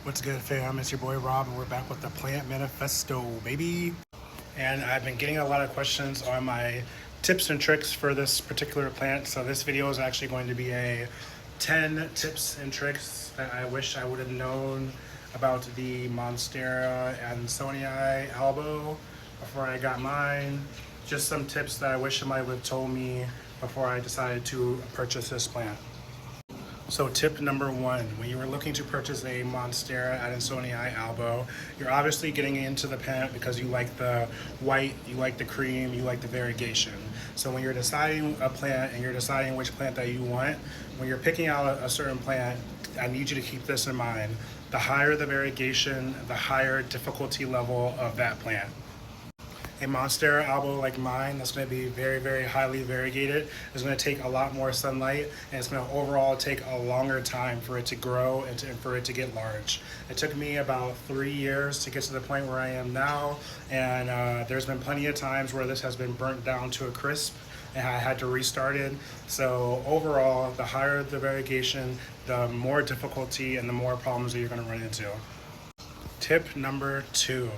What's good, fam? It's your boy Rob, and we're back with the Plant Manifesto, baby. And I've been getting a lot of questions on my tips and tricks for this particular plant. So this video is actually going to be a 10 tips and tricks that I wish I would have known about the Monstera Ansonii Albo before I got mine. Just some tips that I wish somebody would have told me before I decided to purchase this plant. So tip number one, when you are looking to purchase a Monstera Ansonii Albo, you're obviously getting into the plant because you like the white, you like the cream, you like the variegation. So when you're deciding a plant and you're deciding which plant that you want, when you're picking out a certain plant, I need you to keep this in mind. The higher the variegation, the higher difficulty level of that plant. A Monstera Albo like mine that's going to be very, very highly variegated is going to take a lot more sunlight, and it's going to overall take a longer time for it to grow and for it to get large. It took me about 3 years to get to the point where I am now, and there's been plenty of times where this has been burnt down to a crisp and I had to restart it. So overall, the higher the variegation, the more difficulty and the more problems that you're going to run into. Tip number two,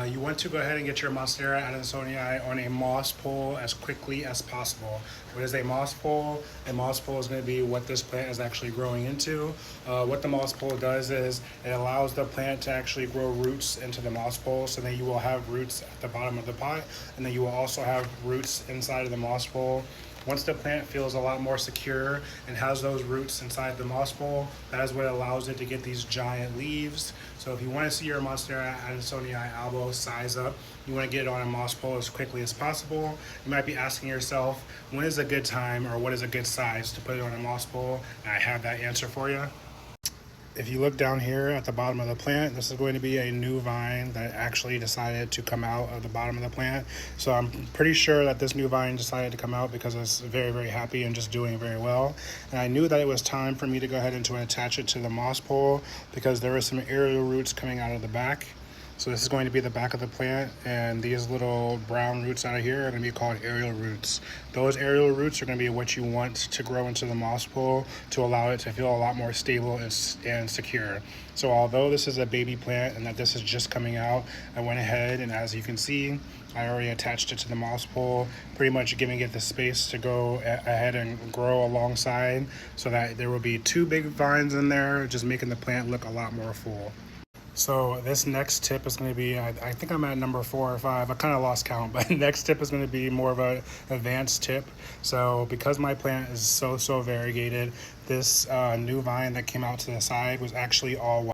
you want to go ahead and get your Monstera Ansonii on a moss pole as quickly as possible. What is a moss pole? A moss pole is going to be what this plant is actually growing into. What the moss pole does is it allows the plant to actually grow roots into the moss pole, so that you will have roots at the bottom of the pot, and then you will also have roots inside of the moss pole. Once the plant feels a lot more secure and has those roots inside the moss pole, that is what allows it to get these giant leaves. So if you want to see your Monstera Ansonii Albo size up, you want to get it on a moss pole as quickly as possible. You might be asking yourself, when is a good time or what is a good size to put it on a moss pole? And I have that answer for you. If you look down here at the bottom of the plant, this is going to be a new vine that actually decided to come out of the bottom of the plant. So I'm pretty sure that this new vine decided to come out because it's very, very happy and just doing very well. And I knew that it was time for me to go ahead and to attach it to the moss pole because there were some aerial roots coming out of the back. So this is going to be the back of the plant, and these little brown roots out of here are going to be called aerial roots. Those aerial roots are going to be what you want to grow into the moss pole to allow it to feel a lot more stable and secure. So although this is a baby plant and that this is just coming out, I went ahead and, as you can see, I already attached it to the moss pole, pretty much giving it the space to go ahead and grow alongside, so that there will be two big vines in there, just making the plant look a lot more full. So this next tip is going to be, I think I'm at number 4 or 5. I kind of lost count, but next tip is going to be more of an advanced tip. So because my plant is so variegated, this new vine that came out to the side was actually all white.